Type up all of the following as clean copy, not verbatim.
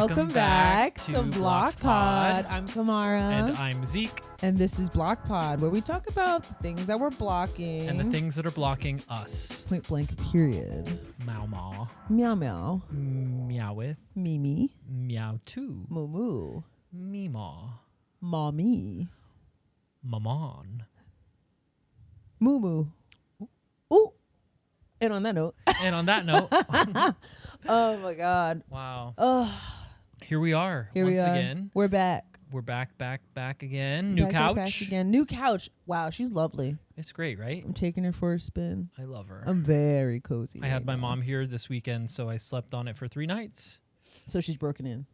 Welcome back to Block Pod. I'm Kimara. And I'm Zeke. And this is Block Pod, where we talk about the things that we're blocking. And the things that are blocking us. Point blank, period. Meow maw. Meow meow. Meoweth. Mimi. Meow too. Moo moo. Meemaw. Mommy. Mamon. Moo moo. Ooh. And on that note. Oh my God. Wow. Oh. Here we are. Here once we are. again. We're back. We're back again. New couch. Back again. New couch. Wow, she's lovely. It's great, right? I'm taking her for a spin. I love her. I'm very cozy. I had my mom here this weekend, so I slept on it for 3 nights. So she's broken in.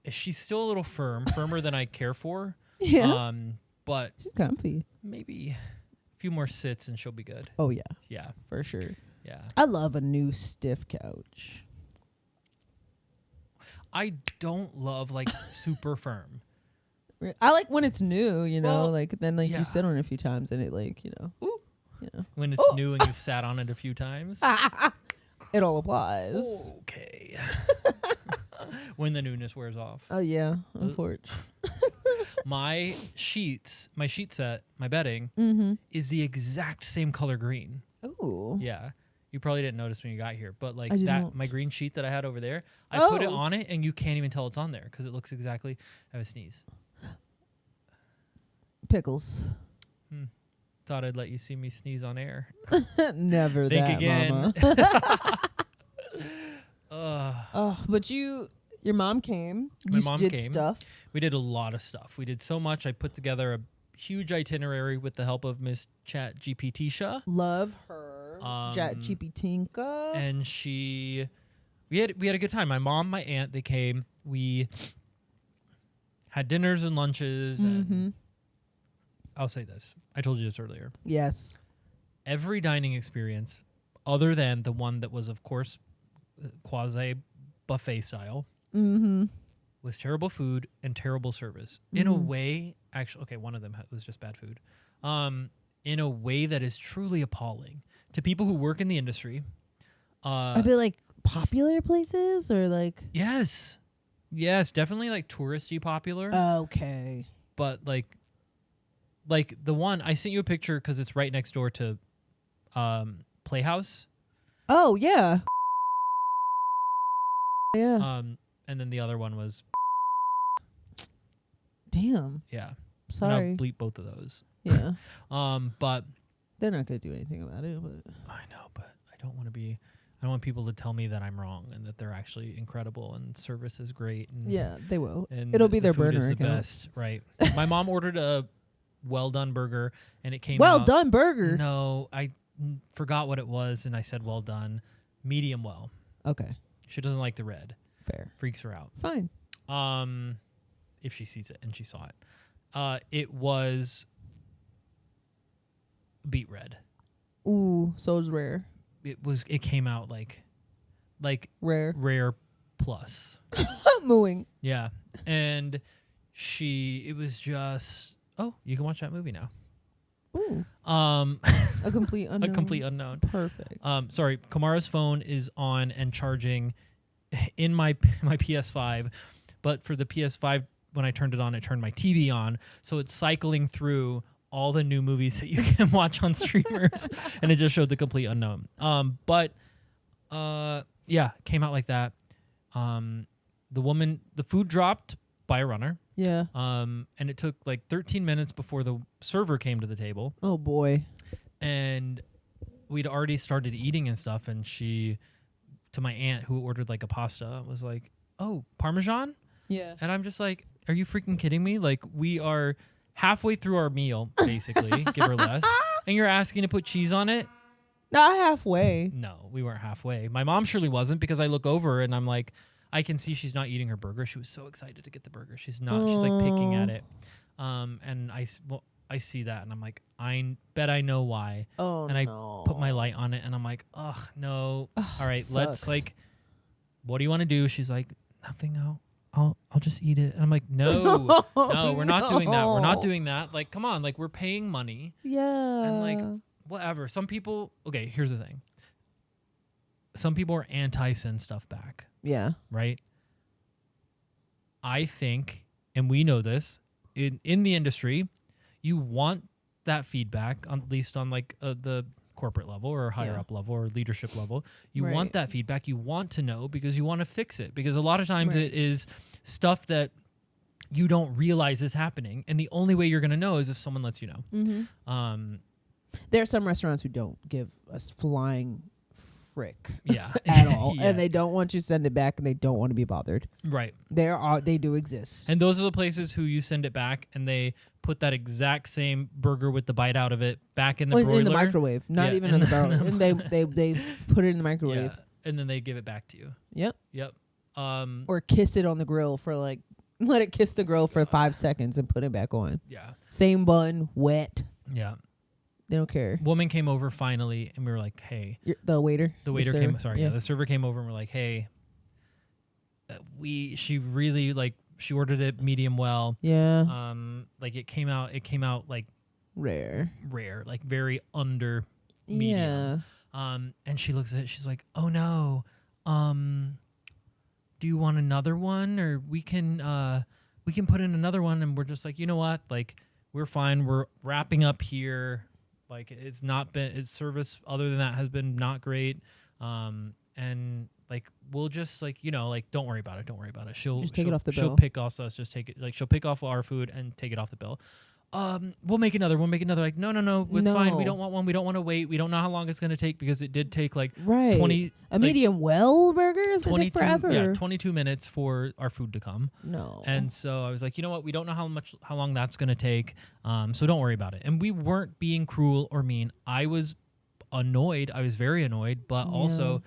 She's still a little firmer than I care for. Yeah. But She's comfy. maybe a few more sits and she'll be good. Oh yeah, Yeah. for sure. Yeah. I love a new stiff couch. I don't love like super firm. I like when it's new, you know, Well, like then like yeah. you sit on it a few times and it like, you know, ooh, you know. When it's new and you've sat on it a few times. It all applies. Okay. When the newness wears off. Oh yeah, unfortunately. My sheet set, my bedding, is the exact same color green. Oh. Yeah. You probably didn't notice when you got here, but like I did that, not. my green sheet that I had over there, I put it Oh. on it and you can't even tell it's on there because it looks exactly, I have a sneeze. Pickles. Thought I'd let you see me sneeze on air. Never Think that, again. Mama. Oh, but your mom came. My You mom did came. stuff. We did a lot of stuff. We did so much. I put together a huge itinerary with the help of Miss Chat GPT-sha. Love her. Chat GPT. And we had a good time. My mom, my aunt, they came. We had dinners and lunches. And I'll say this. I told you this earlier. Yes. Every dining experience, other than the one that was, of course, quasi buffet style, was terrible food and terrible service. In a way, actually, okay, one of them was just bad food. In a way that is truly appalling to people who work in the industry. Are they like popular places or like? Yes, definitely like touristy popular. Okay. But like the one I sent you a picture because it's right next door to Playhouse. Oh yeah. Yeah. And then the other one was Damn. yeah. Sorry. And I'll bleep both of those. Yeah. But They're not gonna do anything about it, but I know, but I don't want people to tell me that I'm wrong and that they're actually incredible and service is great. And yeah, they will. and It'll be the their food burner is the account. best, right? My mom ordered a well done burger and it came Well out, done burger. No, I forgot what it was and I said well done, medium well. Okay. She doesn't like the red. Fair. Freaks her out. Fine. If she sees it and she saw it. It was beet red. Ooh, so it's rare. It came out like Rare. plus. Mooing. Yeah. And it was just, oh, you can watch that movie now. Ooh. A complete unknown. A complete unknown. Perfect. Sorry, Kamara's phone is on and charging in my PS5, but for the PS5 when I turned it on, it turned my TV on, so it's cycling through all the new movies that you can watch on streamers, and it just showed the complete unknown. Yeah, came out like that. The food dropped by a runner. Yeah. And it took like 13 minutes before the server came to the table. Oh boy. And we'd already started eating and stuff, and she, to my aunt who ordered like a pasta, was like, "Oh, Parmesan?" Yeah. And I'm just like, "Are you freaking kidding me? Like, we are halfway through our meal, basically, give or less, and you're asking to put cheese on it?" Not halfway. No, we weren't halfway. My mom surely wasn't, because I look over and I'm like, I can see she's not eating her burger. She was so excited to get the burger. She's not. She's like picking at it. And I see that and I'm like, I bet I know why. Oh, and I no. put my light on it and I'm like, ugh, no. Ugh, all right, let's sucks. like, what do you want to do? She's like, nothing. I'll just eat it. And I'm like, no, no, we're not doing that. We're not doing that. Like, come on, like we're paying money. Yeah. And like, whatever. Some people, okay, here's the thing. Some people are anti-send stuff back, Yeah. right? I think, and we know this, in the industry, you want that feedback, at least on like the corporate level or higher up level or leadership level. You want that feedback. You want to know because you want to fix it. Because a lot of times it is stuff that you don't realize is happening. And the only way you're going to know is if someone lets you know. Mm-hmm. There are some restaurants who don't give us flying frick at all. And they don't want you to send it back and they don't want to be bothered. Right. They do exist. And those are the places who you send it back and they put that exact same burger with the bite out of it back in the broiler. In the microwave. Not even in the barrel. And they put it in the microwave. Yeah. And then they give it back to you. Yep. Or kiss it on the grill for like, let it kiss the grill for 5 seconds and put it back on. Yeah. Same bun, wet. Yeah. They don't care. Woman came over finally, and we were like, "Hey." The waiter? The waiter came. Sorry, the server came over, and we're like, "Hey." She really like. She ordered it medium well. Yeah. Like it came out like rare, like very under medium. Yeah. And she looks at it. She's like, "Oh no. Do you want another one, or we can put in another one?" And we're just like, you know what, like we're fine. We're wrapping up here. Like it's not been its service other than that has been not great. And like we'll just like like don't worry about it. She'll just take it off the bill. She'll pick off us. Just take it. Like she'll pick off our food and take it off the bill. We'll make another. Like no, it's fine. We don't want one. We don't want to wait. We don't know how long it's gonna take because it did take like 20 a medium well burger is gonna take forever. Yeah, 22 minutes for our food to come. No. And so I was like, you know what? We don't know how long that's gonna take. So don't worry about it. And we weren't being cruel or mean. I was annoyed. I was very annoyed, but also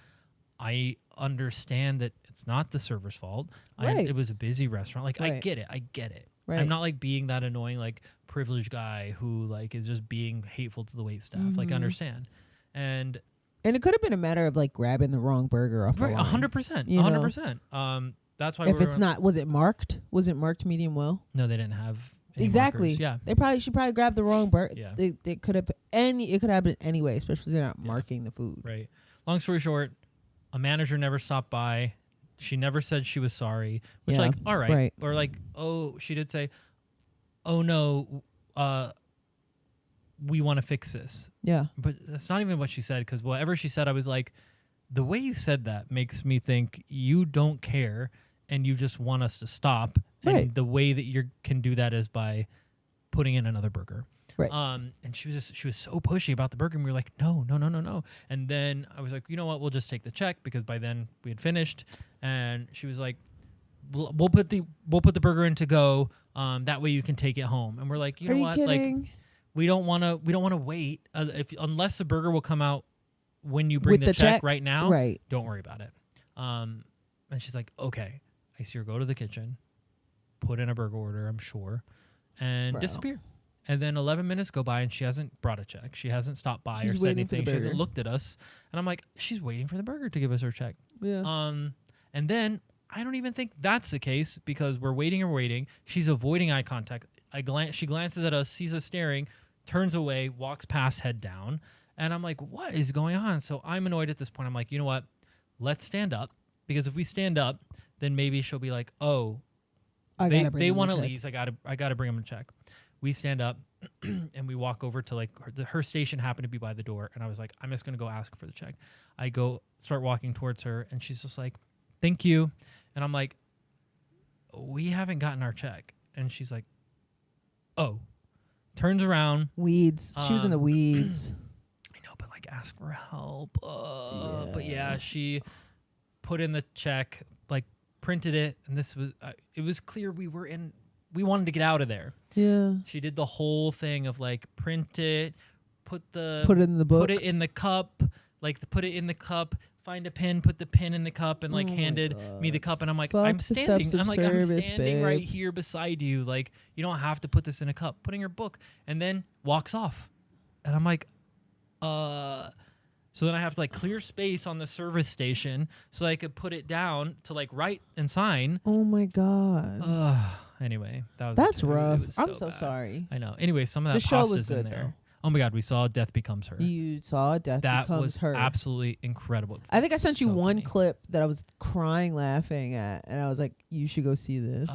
I understand that it's not the server's fault. It was a busy restaurant. Like I get it. Right. I'm not like being that annoying, like privileged guy who like is just being hateful to the wait staff. Like I understand. And it could have been a matter of like grabbing the wrong burger off the line. 100%. 100%. That's why if it's not, was it marked? Was it marked medium well? No, they didn't have any exactly. markers. Yeah. They should probably grab the wrong burger. Yeah. They could have it could happen anyway, especially if they're not marking the food. Right. Long story short, a manager never stopped by. She never said she was sorry, which like, all right. Or like, oh, she did say, oh no, we want to fix this. Yeah. But that's not even what she said, because whatever she said, I was like, the way you said that makes me think you don't care and you just want us to stop. Right. And the way that you can do that is by putting in another burger. Right. And she was so pushy about the burger, and we were like, no. And then I was like, you know what? We'll just take the check, because by then we had finished. And she was like, we'll put the burger in to go. That way you can take it home. And we're like, you know what? Kidding? Like, we don't want to wait unless the burger will come out when you bring the check right now. Right. Don't worry about it. And she's like, okay. I see her go to the kitchen, put in a burger order, I'm sure, and disappear. And then 11 minutes go by, and she hasn't brought a check. She hasn't stopped by or said anything. She hasn't looked at us. And I'm like, she's waiting for the burger to give us her check. Yeah. And then I don't even think that's the case, because we're waiting. She's avoiding eye contact. She glances at us, sees us staring, turns away, walks past, head down. And I'm like, what is going on? So I'm annoyed at this point. I'm like, you know what? Let's stand up, because if we stand up, then maybe she'll be like, oh, they want to leave. I gotta bring them a check. We stand up and we walk over to like her station happened to be by the door. And I was like, I'm just going to go ask for the check. I start walking towards her, and she's just like, thank you. And I'm like, we haven't gotten our check. And she's like, oh, turns around. Weeds. She was in the weeds. I know, but like ask for help. But yeah, she put in the check, like printed it. And it was clear we wanted to get out of there. Yeah. She did the whole thing of like print it, put it in the book, put it in the cup, find a pin, put the pin in the cup, and like handed me the cup. And I'm like, I'm standing right here beside you. Like, you don't have to put this in a cup. Putting her book, and then walks off. And I'm like, so then I have to like clear space on the service station so I could put it down to like write and sign. Oh my God. Anyway, that's rough. I'm so sorry. I know. Anyway, some of that pasta is in there. Oh my God, we saw Death Becomes Her. You saw Death That Becomes was Her. absolutely incredible. I think I sent you So one funny. clip that I was crying laughing at, and I was like, "You should go see this."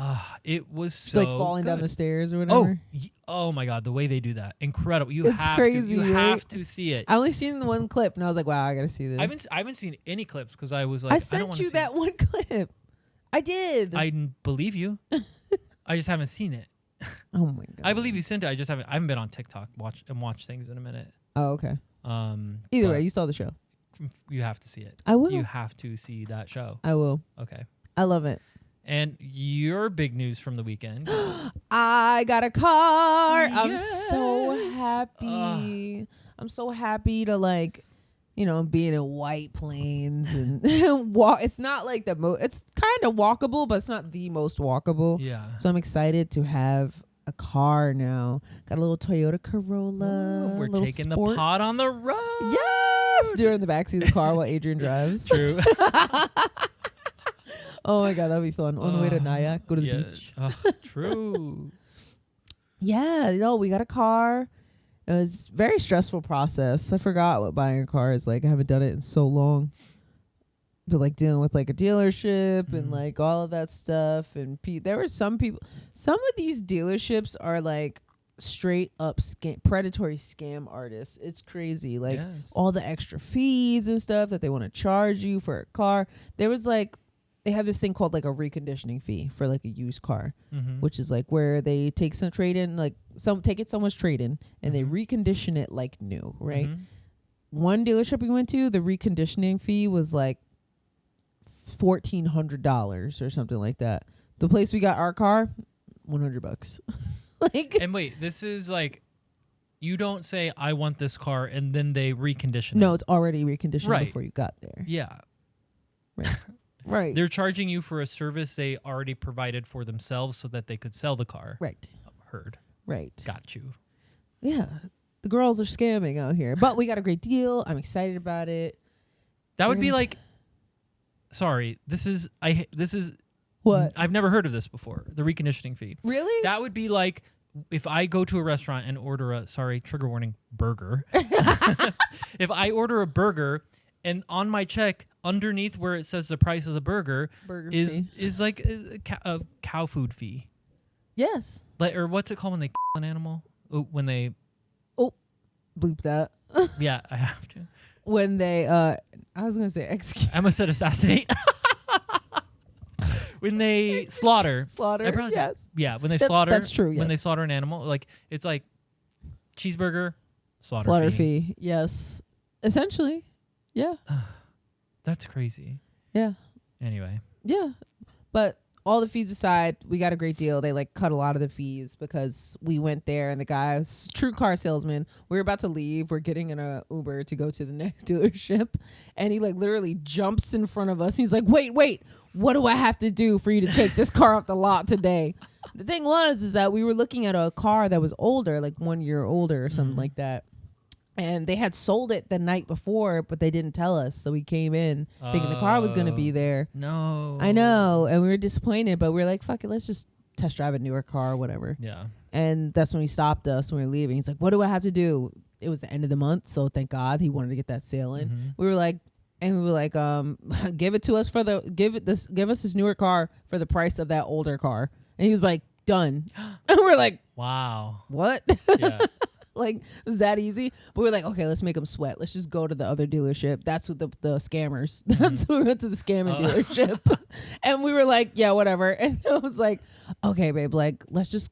It was She's so like falling down good. the stairs or Oh, whatever. oh my God, the way they do that, incredible! You It's have crazy, to, you right? have to see it. I only seen the one clip, and I was like, "Wow, I gotta see this." I haven't seen any clips because I was like, I I don't sent want you to see that one clip. I did. I believe you. I just haven't seen it. Oh my god. I believe you sent it. I haven't been on TikTok watch things in a minute. Oh, okay. Either but way, you saw the show. you have to see it. I will. You have to see that show. I will. Okay. I love it. And your big news from the weekend. I got a car. I'm so Yes. happy. I'm so happy to being in White Plains and walk. It's not like it's kind of walkable, but it's not the most walkable. Yeah. So I'm excited to have a car now. Got a little Toyota Corolla. We're little taking sport. the pod on the road. Yes, during the backseat of the car while Adrian drives. True. Oh my god, that'll be fun. On the way to Nyack, go to the beach. True. Yeah, we got a car. It was a very stressful process. I forgot what buying a car is like. I haven't done it in so long. But like dealing with like a dealership and like all of that stuff. And there were some people. Some of these dealerships are like straight up predatory scam artists. It's crazy. Like all the extra fees and stuff that they want to charge you for a car. There was like, they have this thing called like a reconditioning fee for like a used car, which is like where they take some trade in, like take it someone's trade in and they recondition it like new, right? One dealership we went to, the reconditioning fee was like $1,400 or something like that. The place we got our car, $100. Like, and wait, this is like, you don't say I want this car and then they recondition it. No, it's already reconditioned Right. before you got there. Yeah. Right. Right. They're charging you for a service they already provided for themselves so that they could sell the car. Right. Heard. Right. Got you. Yeah. The girls are scamming out here. But we got a great deal. I'm excited about it. That would be like, sorry, this is What? I've never heard of this before. The reconditioning fee. Really? That would be like if I go to a restaurant and order a, sorry, trigger warning, burger. If I order a burger and on my check, underneath where it says the price of the burger is like a cow food fee. Yes. Like, or what's it called when they kill an animal? When they... Oh, bleep that. Yeah, I have to. When they, I was going to say execute. I almost said assassinate. When they slaughter. Slaughter, yes. Yeah, when they slaughter. That's true, yes. When they slaughter an animal. Like, it's like cheeseburger, slaughter fee. Yes. Essentially. Yeah. That's crazy. Yeah. Anyway. Yeah. But all the fees aside, we got a great deal. They like cut a lot of the fees because we went there and the guy's true car salesman. We were about to leave. We're getting in a Uber to go to the next dealership. And he like literally jumps in front of us. He's like, wait. What do I have to do for you to take this car off the lot today? The thing is that we were looking at a car that was older, like 1 year older or something like that. And they had sold it the night before, but they didn't tell us. So we came in thinking the car was going to be there. No. I know. And we were disappointed, but we were like, fuck it, let's just test drive a newer car or whatever. Yeah. And that's when he stopped us when we were leaving. He's like, what do I have to do? It was the end of the month, so thank God he wanted to get that sale in. We were like, give it to us give us this newer car for the price of that older car. And he was like, done. And we're like, wow. what? Yeah. Like, it was that easy? But we're like, okay, let's make them sweat. Let's just go to the other dealership. That's what the scammers. That's when we went to the scamming dealership. And we were like, yeah, whatever. And I was like, okay, babe, like, let's just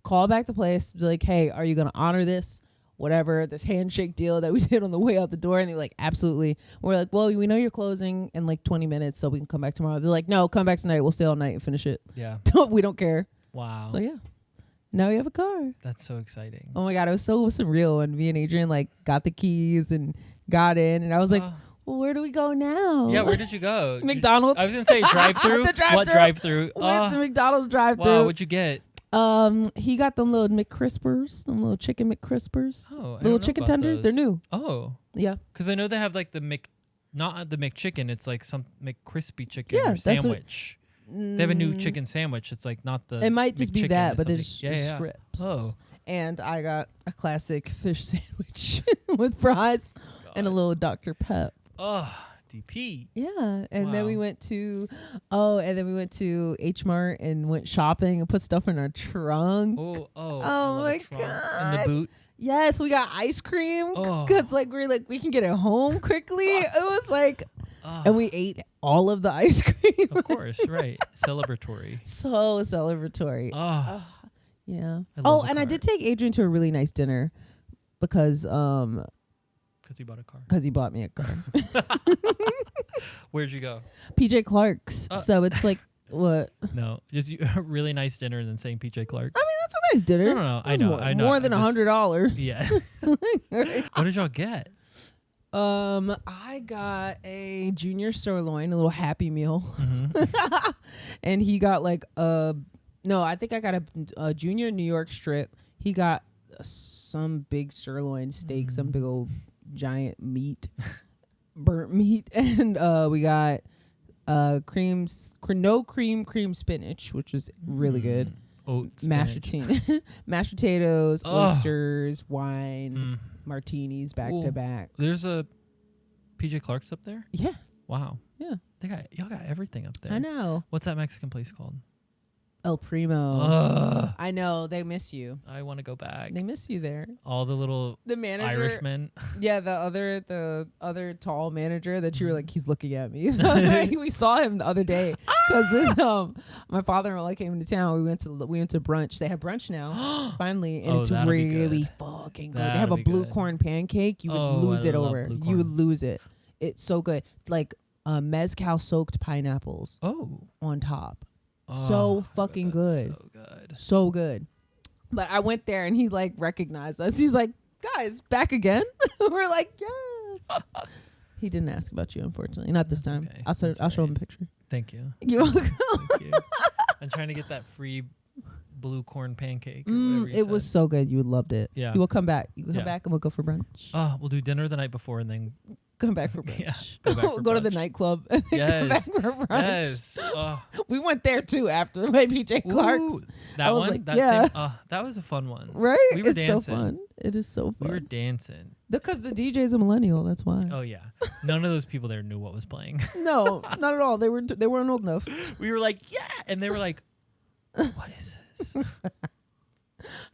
call back the place. Be like, hey, are you going to honor this? Whatever, this handshake deal that we did on the way out the door. And they're like, absolutely. We're like, well, we know you're closing in like 20 minutes, so we can come back tomorrow. They're like, no, come back tonight. We'll stay all night and finish it. Yeah. We don't care. Wow. So, yeah. Now we have a car. That's so exciting. Oh my God, it was so surreal when me and Adrian like got the keys and got in, and I was like, well, where do we go now? Yeah, where did you go? McDonald's. I was gonna say drive-through. What drive-through? We went to McDonald's drive-through. Wow, what'd you get? He got them little McCrispers, them little chicken McCrispers. Oh, little chicken tenders. Those. They're new. Oh, yeah. Because I know they have like not the McChicken. It's like some McCrispy chicken Yeah, or sandwich. They have a new chicken sandwich. It's like not the. It might just be McChicken, that, it's but something- there's yeah. strips. Oh, And I got a classic fish sandwich with fries and a little Dr. Pep. Oh, DP. Yeah, and then Wow. we went to H Mart and went shopping and put stuff in our trunk. Oh, I Oh love a my trunk. In God. the boot. Yes, we got ice cream Oh. because we can get it home quickly. It was like, and we ate all of the ice cream. Of course, right. Celebratory. So celebratory. Oh, Yeah. I love Oh, the and I car. did take Adrian to a really nice dinner because because you bought a car. he bought me a car. Where'd you go? PJ Clark's. So it's like what? No, just a really nice dinner and then saying PJ Clark's. I mean, that's a nice dinner. No, It was I know. More than I'm just- $100. Yeah. What did y'all get? I got a junior sirloin, a little Happy Meal, Mm-hmm. and he got like I think I got a junior New York strip. He got some big sirloin steak, some big old giant meat, burnt meat, and we got cream spinach, which was really good. Oat Mashed spinach. mashed potatoes, Ugh. oysters, wine, martinis back Ooh. to back. There's a PJ Clark's up there? Yeah, Wow. yeah, Y'all got everything up there. I know. What's that Mexican place called? El Primo. Ugh. I know, they miss you. I want to go back. They miss you there. All the little The manager, Irishmen. yeah, the other tall manager that you were like, he's looking at me. Mm-hmm. We saw him the other day because this my father-in-law came into town. We went to brunch. They have brunch now finally, and Oh, it's that'll be really good. fucking good. That'll they have a be blue good. corn pancake. You would Oh, lose I it love over. blue You would corn. lose it. It's so good. Like mezcal soaked pineapples Oh. on top. Oh, So I bet fucking that's good. So good. So good. But I went there and he like recognized us. He's like, guys, back again? We're like, yes. He didn't ask about you, unfortunately. Not this That's time. okay. I'll That's show him right. a picture. Thank you. You're welcome. Thank you. I'm trying to get that free blue corn pancake or whatever you It was said. so good. You would loved it. Yeah. You will come back. You can come Yeah. back and we'll go for brunch. Oh, we'll do dinner the night before and then Come back for brunch. Yeah, go back for Go to the brunch. nightclub and then come back Yes. for brunch. Yes. Oh. We went there too after my PJ Clark's. Ooh, I that was one? like, that yeah. same that was a fun one. Right? We were It's dancing. so fun. It is so We fun. were dancing. Because the DJ's a millennial, that's why. Oh yeah. None of those people there knew what was playing. No, not at all. They weren't old enough. We were like, yeah, and they were like, what is this?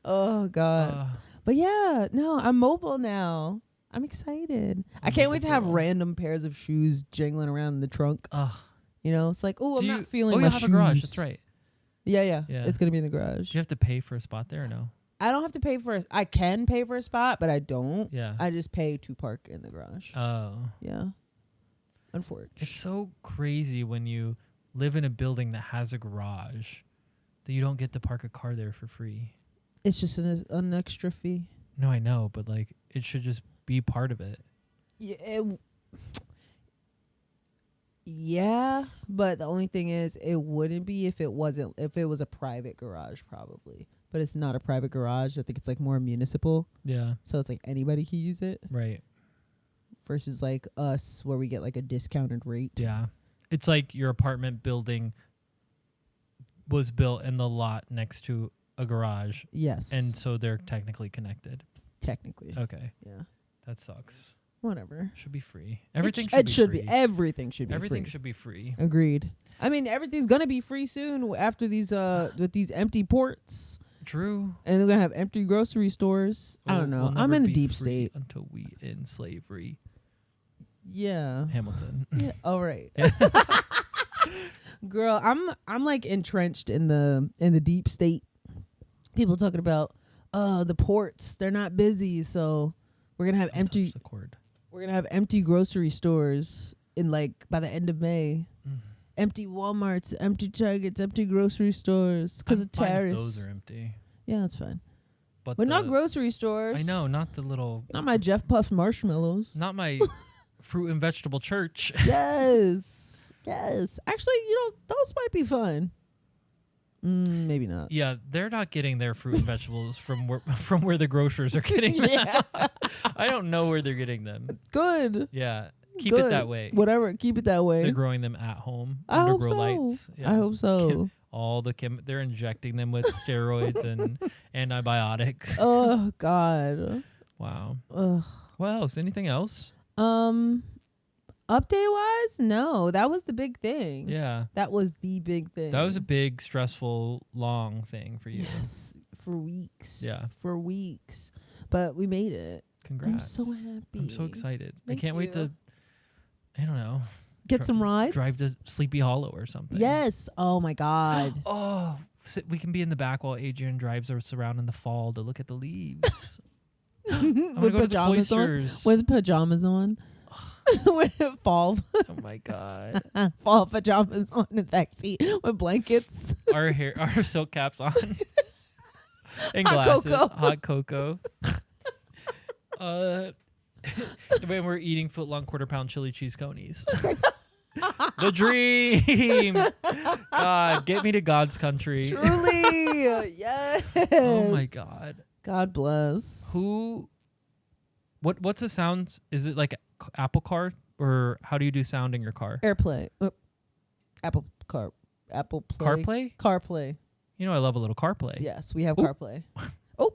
Oh God. But yeah, no, I'm mobile now. I'm excited. I can't wait to have Mobile. random pairs of shoes jingling around in the trunk. You know, it's like, oh, I'm not feeling Oh, my you have shoes. a garage. That's right. Yeah. Yeah. It's gonna be in the garage. Do you have to pay for a spot there or no? I don't have to pay for. I can pay for a spot, but I don't. Yeah. I just pay to park in the garage. Oh. Yeah. Unfortunately. It's so crazy when you live in a building that has a garage that you don't get to park a car there for free. It's just an extra fee. No, I know, but like it should just be part of it. Yeah, but the only thing is, it wouldn't be if it was a private garage, probably. But it's not a private garage. I think it's like more municipal. Yeah. So it's like anybody can use it Right. versus like us where we get like a discounted rate. Yeah. It's like your apartment building was built in the lot next to a garage, Yes. and so they're technically connected. technically. Okay. Yeah. That sucks. Whatever. Should be free. Everything it should be be free. everything should be Everything free. should be free. Agreed. I mean, everything's gonna be free soon after these with these empty ports, True. and they're gonna have empty grocery stores. I don't know. We'll I'm never in the be deep free state. until we end slavery. Yeah. Hamilton. Yeah. All right. Girl, I'm like entrenched in the deep state. People talking about the ports, they're not busy, so we're gonna have Don't touch empty the cord. we're gonna have empty grocery stores in like by the end of May. Empty Walmarts, empty Targets, empty grocery stores because of I'm fine if tariffs. those are empty. Yeah, that's fine. But But not grocery stores. I know, not the little, Not my Jeff Puff marshmallows. not my fruit and vegetable church. Yes. Yes. Actually, those might be fun. Maybe not. Yeah, they're not getting their fruit and vegetables from where the grocers are getting them. Yeah. I don't know where they're getting them. Good. Yeah, keep Good. it that way. Whatever. Keep it that way. They're growing them at home I under hope grow so. lights. Yeah. I hope so. all the they're injecting them with steroids and antibiotics. Oh God. Wow. Ugh. What else? Anything else? Update wise, no. That was the big thing. Yeah. That was the big thing. That was a big, stressful, long thing for you. Yes, for weeks. Yeah. For weeks. But we made it. Congrats. I'm so happy. I'm so excited. Thank I can't wait you. to, I don't know, Get some rides. drive to Sleepy Hollow or something. Yes. Oh my God. Oh, we can be in the back while Adrian drives us around in the fall to look at the leaves. I'm gonna With go to the pajamas on. cloisters. With pajamas on. With fall Oh my God. fall pajamas on in the back seat with blankets. Our silk caps on. And Hot glasses. cocoa. Hot cocoa. When we're eating foot-long quarter-pound chili cheese coneys. The dream. God, get me to God's country. Truly. Yes. Oh my God. God bless. What's the sound? Is it like Apple Car, or how do you do sound in your car? AirPlay. Apple Play. CarPlay? CarPlay. You know I love a little CarPlay. Yes, we have Ooh. CarPlay. Oh.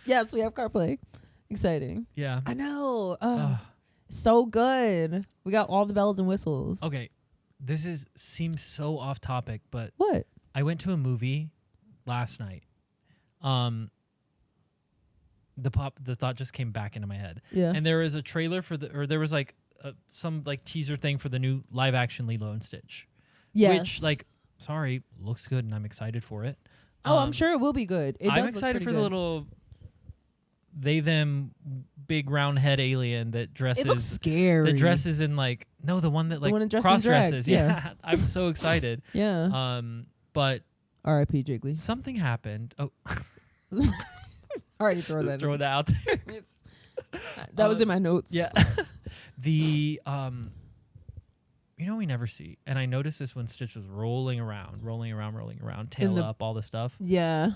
Yes, we have CarPlay. Exciting. Yeah. I know. So good. We got all the bells and whistles. Okay. This seems so off topic, but What? I went to a movie last night. The thought just came back into my head. Yeah. And there was a trailer there was like some like teaser thing for the new live action Lilo and Stitch. Yes. Which looks good and I'm excited for it. I'm sure it will be good. I'm excited for the little them big round head alien that dresses. It looks scary. That dresses in the one that one that dresses cross in drag, dresses. yeah. I'm so excited. Yeah. But R.I.P. Jiggly. something happened. Oh, Already throw let's that. throw that out there. That was in my notes. Yeah. The we never see, and I noticed this when Stitch was rolling around, tail up, all the stuff. Yeah.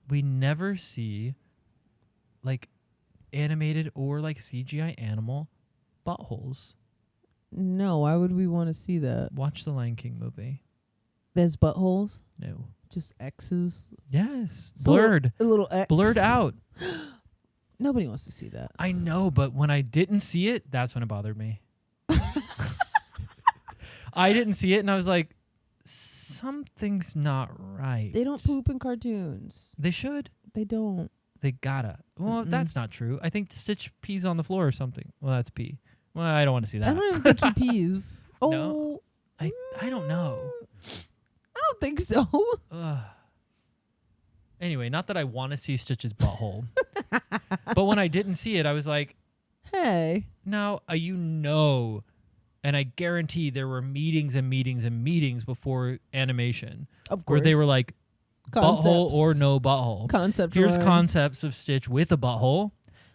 We never see animated or CGI animal buttholes. No, why would we want to see that? Watch the Lion King movie. There's buttholes. No. Just X's. Yes. So Blurred. A little X. Blurred out. Nobody wants to see that. I know, but when I didn't see it, that's when it bothered me. I didn't see it, and I was like, something's not right. They don't poop in cartoons. They should. They don't. They gotta. Well, that's not true. I think Stitch pees on the floor or something. Well, that's pee. Well, I don't want to see that. I don't even think he pees. Oh. No. I don't know. I don't think so. Ugh. Anyway, not that I want to see Stitch's butthole. But when I didn't see it, I was like, Hey. now, and I guarantee there were meetings and meetings and meetings before animation. Of course. Where they were like, Concepts. butthole or no butthole. Concept. Here's drawing. concepts of Stitch with a butthole.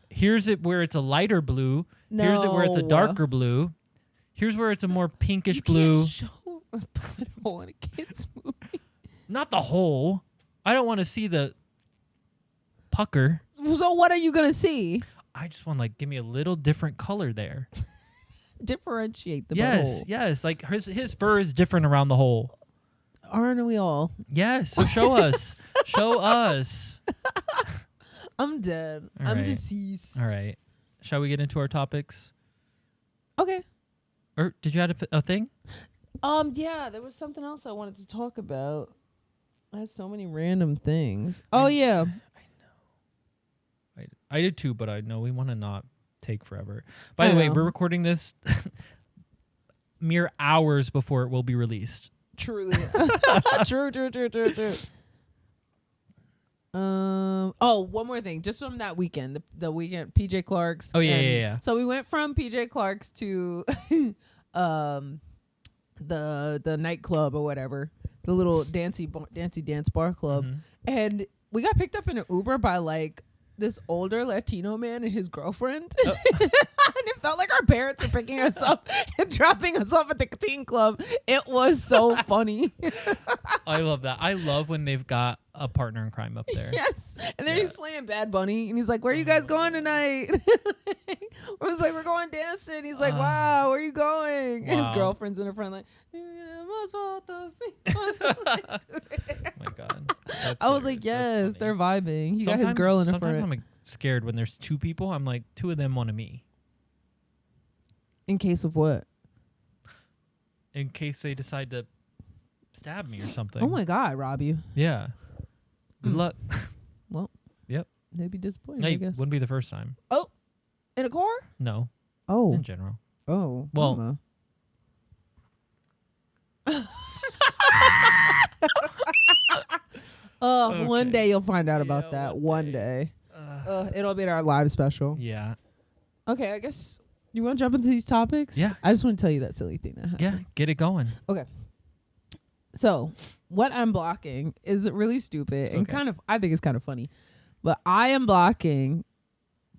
Here's it where it's a lighter blue. Here's it where it's a No. darker blue. Here's where it's a more pinkish You blue. Can't show a butthole in a kid's movie. Not the hole. I don't want to see the pucker. So what are you gonna see? I just want give me a little different color there. Differentiate the Yes, butthole. yes. Like his fur is different around the hole. Aren't we all? Yes. So show us. Show us. I'm dead. All I'm right. deceased. All right. Shall we get into our topics? Okay. Or did you add a thing? Yeah, there was something else I wanted to talk about. I have so many random things. Oh yeah. I did too, but I know we want to not take forever. By the way, we're recording this mere hours before it will be released. Truly. True. One more thing. Just from that weekend, the weekend, PJ Clark's. Oh yeah. So we went from PJ Clark's to the nightclub or whatever, the little dancey dance bar club, and we got picked up in an Uber by this older Latino man and his girlfriend. Oh. And it felt like our parents were picking us up and dropping us off at the teen club. It was so funny. I love that. I love when they've got a partner in crime up there. Yes. And then he's playing Bad Bunny and he's like, where are you guys going tonight? I was like, we're going dancing. He's like, wow, where are you going? And his girlfriend's in the front like, Oh my God. I was like, yes, they're vibing. He got his girl in the front. Sometimes I'm scared when there's two people. I'm like, two of them wanted me. In case of what? In case they decide to stab me or something. Oh my God, rob you. Yeah. Good luck. Well. Yep. They'd be disappointed, Hey, I guess. wouldn't be the first time. Oh. In a car? No. Oh. In general. Oh. Well. Okay. One day you'll find out about Yeah, that. One day. It'll be in our live special. Yeah. Okay, I guess you want to jump into these topics? Yeah. I just want to tell you that silly thing that happened. Yeah. Get it going. Okay. So, what I'm blocking is really stupid and kind of, I think it's kind of funny, but I am blocking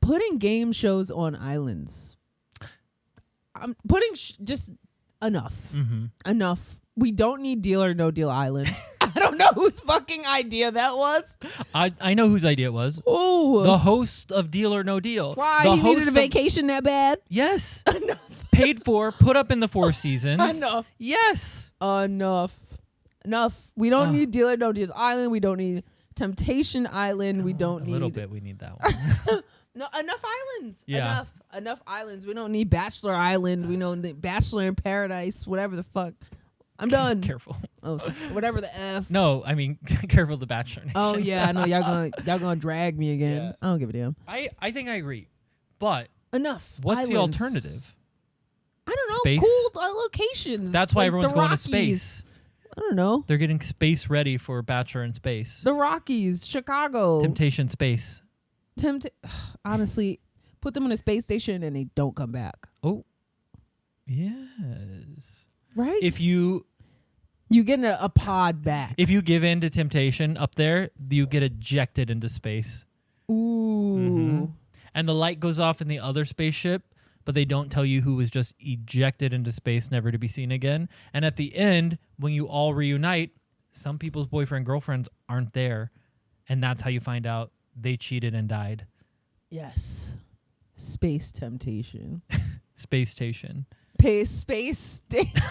putting game shows on islands. I'm putting just enough. Mm-hmm. Enough. We don't need Deal or No Deal Island. I don't know whose fucking idea that was. I know whose idea it was. Ooh. The host of Deal or No Deal. Why? The He needed a vacation that bad? Yes. Enough. Paid for, put up in the 4 seasons. Enough. Yes. Enough. We don't need Deal or No Deal Island. We don't need Temptation Island. We don't need... A little bit, we need that one. No, enough islands. Yeah. Enough islands. We don't need Bachelor Island. We don't need Bachelor in Paradise. Whatever the fuck. I'm done. Careful. Oh, whatever the F. No, I mean, careful the Bachelor Nation. Oh yeah, I know y'all gonna drag me again. Yeah. I don't give a damn. I think I agree, but enough. what's the islands. alternative? I don't know. Space? Cool locations. That's why like everyone's the going to Rockies. space. I don't know. They're getting space ready for Bachelor in Space. The Rockies, Chicago, Temptation Space. Honestly, put them on a space station and they don't come back. Oh, yes. Right. If you get a pod back. If you give in to temptation up there, you get ejected into space. Ooh. Mm-hmm. And the light goes off in the other spaceship, but they don't tell you who was just ejected into space, never to be seen again. And at the end, when you all reunite, some people's boyfriend, girlfriends aren't there. And that's how you find out they cheated and died. Yes. Space temptation. Space station. Space station.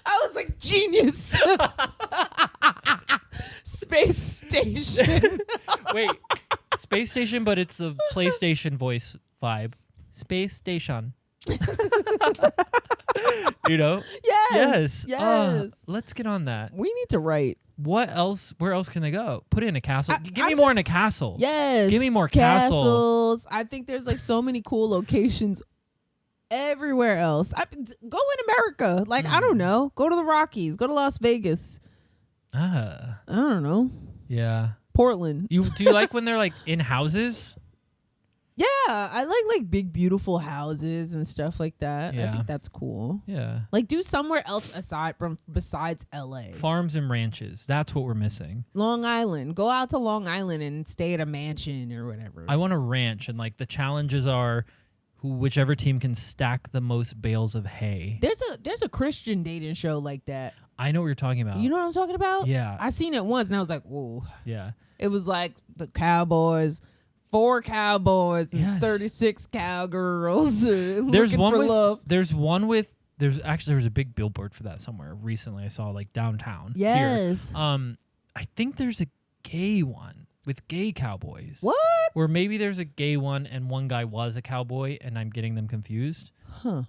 I was like, genius. Space station. Wait, space station, but it's the PlayStation voice vibe. Space station. You know? Yes. Yes. Let's get on that. We need to write. What else? Where else can they go? Put in a castle. Give me I'm more in a castle. Yes. Give me more castle. Castles. I think there's like so many cool locations everywhere else. Go in America. Like, I don't know. Go to the Rockies. Go to Las Vegas. I don't know. Yeah. Portland. Do you like when they're like in houses? Yeah, I like big beautiful houses and stuff like that. Yeah. I think that's cool. Yeah. Like do somewhere else besides LA. Farms and ranches. That's what we're missing. Long Island. Go out to Long Island and stay at a mansion or whatever. I want a ranch, and like the challenges are whichever team can stack the most bales of hay. There's a Christian dating show like that. I know what you're talking about. You know what I'm talking about? Yeah. I seen it once and I was like, whoa. Yeah. It was like the Cowboys, 4 cowboys and Yes. 36 cowgirls There's looking one for with love. There's a big billboard for that somewhere recently. I saw like downtown. Yes. Here. I think there's a gay one with gay cowboys. What? Or maybe there's a gay one and one guy was a cowboy and I'm getting them confused. Huh.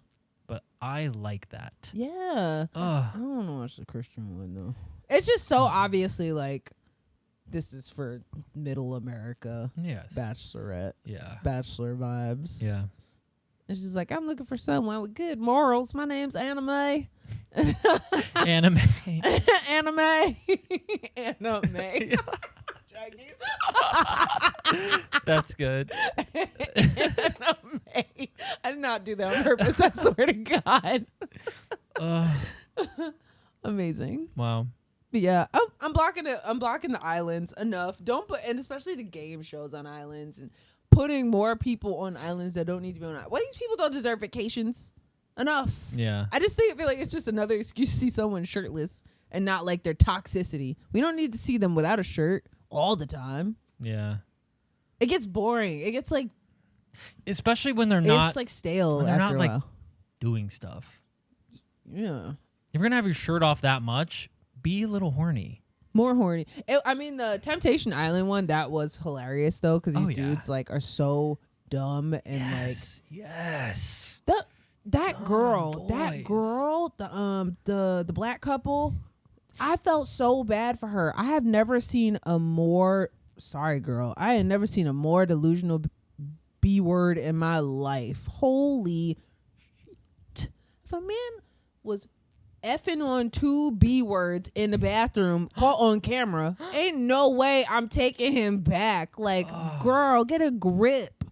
But I like that. Yeah. Ugh. I don't know what's the Christian one though. It's just so obviously like this is for middle America. Yes. Bachelorette. Yeah. Bachelor vibes. Yeah. It's just like I'm looking for someone with good morals. My name's Anime. Anime. Anime. Anime. That's good. Anime. I did not do that on purpose. I swear to God. Amazing. Wow. But yeah, I'm blocking it. I'm blocking the islands enough. Don't put, and especially the game shows on islands and putting more people on islands that don't need to be on islands. Well, these people don't deserve vacations. Enough. Yeah. I feel like it's just another excuse to see someone shirtless and not like their toxicity. We don't need to see them without a shirt all the time. Yeah. It gets boring. It gets like especially when they're not it's like stale when they're after not a like while. doing stuff. Yeah. If you're gonna have your shirt off that much, be a little horny. More horny. I mean, the Temptation Island one, that was hilarious though, because these dudes like are so dumb and yes. That Dumb girl, boys. the black couple, I felt so bad for her. I have never seen a more I had never seen a more delusional B word in my life. Holy shit. If a man was effing on 2 B words in the bathroom caught on camera, ain't no way I'm taking him back. Like, girl, get a grip.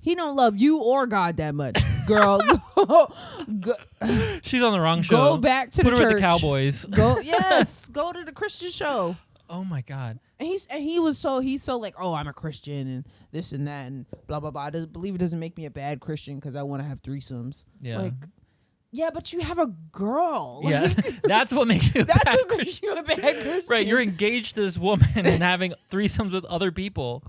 He don't love you or God that much. Girl, go, She's on the wrong show. go back to Put the her church. with the Cowboys. Go to the Christian show. Oh my God. And he's so like, oh, I'm a Christian and this and that and blah blah blah. I believe it doesn't make me a bad Christian because I want to have threesomes. Yeah. Like, yeah, but you have a girl. Yeah. Like, That's what makes you a that's bad what Christian. makes you a bad Christian. Right. You're engaged to this woman and having threesomes with other people.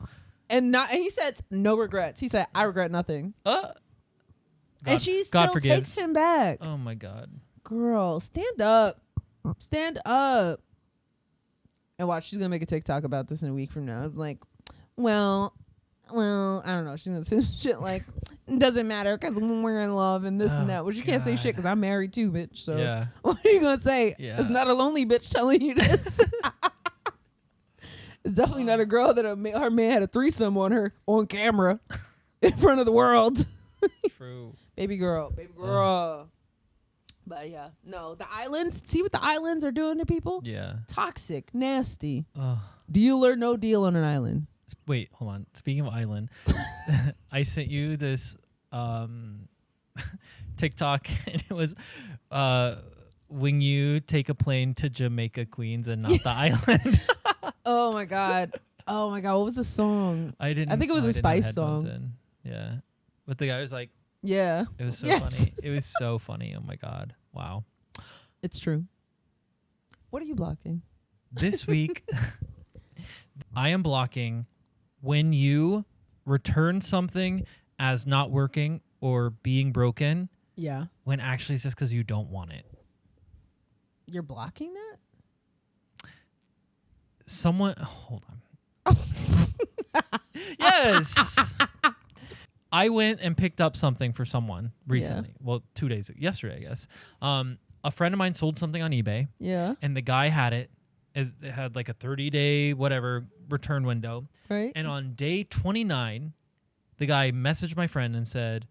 And he said no regrets. He said, I regret nothing. And she God still forgives. takes him back. Oh my God. Girl, stand up. Stand up. And watch, she's gonna make a TikTok about this in a week from now. I'm like, well, I don't know. She's gonna say shit like, it doesn't matter because when we're in love and this and that. Well, she can't say shit because I'm married too, bitch. So Yeah. what are you gonna say? Yeah. It's not a lonely bitch telling you this. It's definitely not a girl that her man had a threesome on her on camera in front of the world. True. Baby girl. But yeah, no, the islands. See what the islands are doing to people? Yeah. Toxic, nasty. Uh, Deal or no deal on an island. Wait, hold on. Speaking of island, I sent you this TikTok, and it was when you take a plane to Jamaica, Queens, and not the island. Oh my god. What was the song? I think it was a Spice song. Yeah, but the guy was like, Yeah. it was so Yes. funny. It was so funny. Oh my God. Wow. It's true. What are you blocking? This week, I am blocking when you return something as not working or being broken Yeah. when actually it's just because you don't want it. You're blocking that? Someone, hold on. Yes. I went and picked up something for someone recently. Yeah. Well, yesterday, I guess. A friend of mine sold something on eBay. Yeah. And the guy had it had like a 30-day whatever return window. Right. And on day 29, the guy messaged my friend and said,